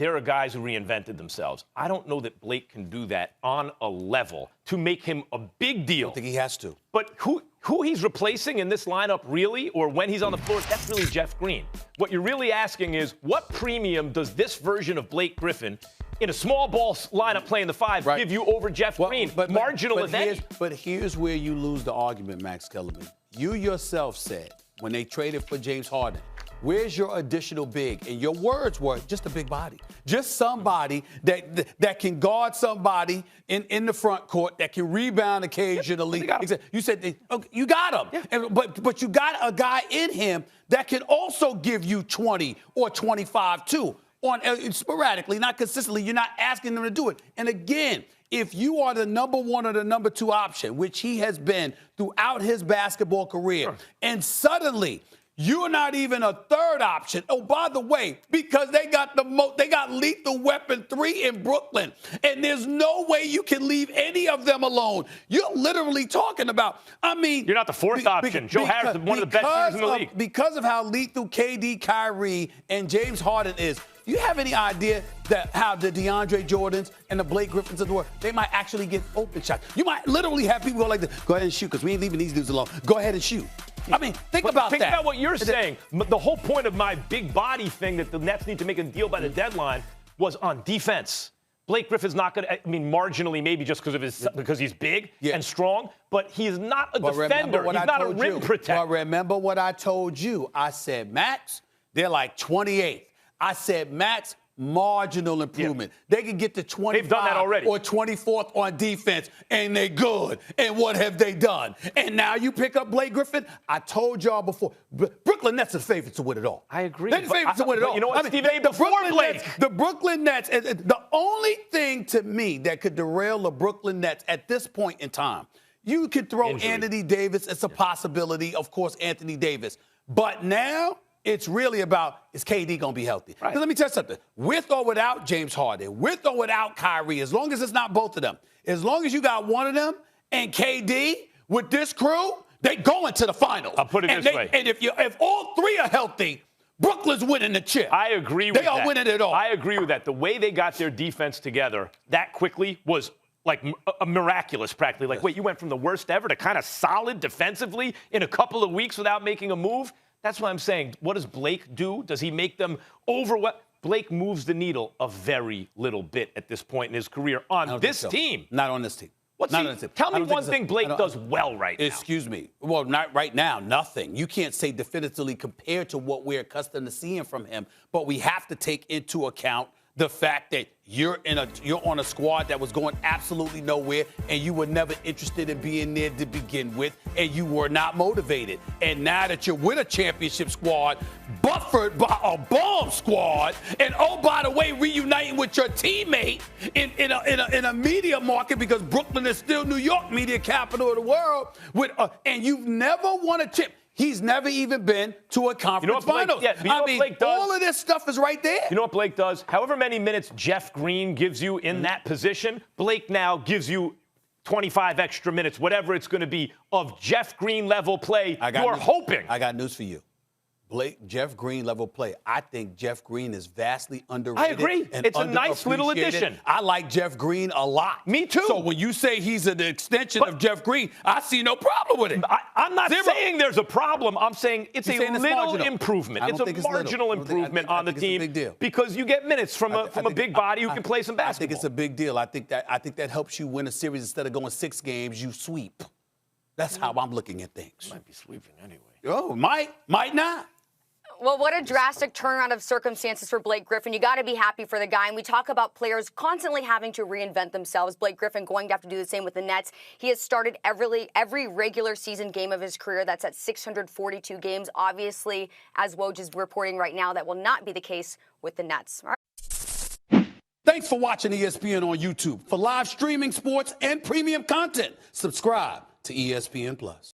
there are guys who reinvented themselves. I don't know that Blake can do that on a level to make him a big deal. I don't think he has to. But who he's replacing in this lineup really, or when he's on the floor, that's really Jeff Green. What you're really asking is, what premium does this version of Blake Griffin in a small ball lineup playing the 5 give you over Jeff Green? Marginal event. But here's where you lose the argument, Max Kellerman. You yourself said when they traded for James Harden, where's your additional big? And your words were just a big body. Just somebody that can guard somebody in the front court, that can rebound occasionally. You said, okay, you got him. Yeah. But you got a guy in him that can also give you 20 or 25 too. Sporadically, not consistently. You're not asking them to do it. And again, if you are the number 1 or the number 2 option, which he has been throughout his basketball career, and suddenly you're not even a third option. Oh, by the way, because they got Lethal Weapon 3 in Brooklyn, and there's no way you can leave any of them alone. You're literally talking about, you're not the fourth option. Joe Harris is one of the best shooters in the league. Because of how lethal KD, Kyrie, and James Harden is, do you have any idea that how the DeAndre Jordans and the Blake Griffins of the world, they might actually get open shots? You might literally have people go like this, go ahead and shoot, because we ain't leaving these dudes alone. Go ahead and shoot. Think about that. Think about what you're saying. The whole point of my big body thing that the Nets need to make a deal by the deadline was on defense. Blake Griffin's not going to, marginally maybe just because he's big and strong, but he's not a defender. He's not a rim protector. But remember what I told you. I said, Max, they're like 28th. I said, Max, marginal improvement. Yeah. They can get to 25 They've done that already. Or 24th on defense, and they're good. And what have they done? And now you pick up Blake Griffin. I told y'all before, Brooklyn Nets are favorites to win it all. I agree. They're the favorites to win it all. You know what, Steve A, before Blake. The Brooklyn Nets, the only thing to me that could derail the Brooklyn Nets at this point in time, you could throw Anthony Davis. It's a possibility, of course, Anthony Davis. But now, it's really about, is KD going to be healthy? Right. Let me tell you something. With or without James Harden, with or without Kyrie, as long as it's not both of them, as long as you got one of them and KD with this crew, they going to the finals. I'll put it this way. And if all three are healthy, Brooklyn's winning the chip. I agree with that. They are winning it all. I agree with that. The way they got their defense together that quickly was like a miraculous, practically. Like, wait, you went from the worst ever to kind of solid defensively in a couple of weeks without making a move? That's what I'm saying. What does Blake do? Does he make them overwhelmed? Blake moves the needle a very little bit at this point in his career on this team. Not on this team. Tell me one thing Blake does well right now. Excuse me. Well, not right now. Nothing. You can't say definitively compared to what we're accustomed to seeing from him. But we have to take into account the fact that you're on a squad that was going absolutely nowhere, and you were never interested in being there to begin with, and you were not motivated. And now that you're with a championship squad, buffered by a bomb squad, and oh, by the way, reuniting with your teammate in a media market, because Brooklyn is still New York, media capital of the world, and you've never won a chip. He's never even been to a conference finals. All of this stuff is right there. You know what Blake does? However many minutes Jeff Green gives you in that position, Blake now gives you 25 extra minutes, whatever it's going to be, of Jeff Green level play. You're hoping. I got news for you. Jeff Green level play. I think Jeff Green is vastly underrated. I agree. It's a nice little addition. I like Jeff Green a lot. Me too. So when you say he's an extension of Jeff Green, I see no problem with it. I'm not saying there's a problem. I'm saying it's a little improvement. It's a marginal improvement on the team. It's a big deal. Because you get minutes from a big body who can play some basketball. I think it's a big deal. I think that helps you win a series. Instead of going 6 games, you sweep. That's how I'm looking at things. Might be sweeping anyway. Oh, might not. Well, what a drastic turnaround of circumstances for Blake Griffin. You got to be happy for the guy. And we talk about players constantly having to reinvent themselves. Blake Griffin going to have to do the same with the Nets. He has started every regular season game of his career. That's at 642 games. Obviously, as Woj is reporting right now, that will not be the case with the Nets. All right. Thanks for watching ESPN on YouTube. For live streaming, sports, and premium content, subscribe to ESPN+.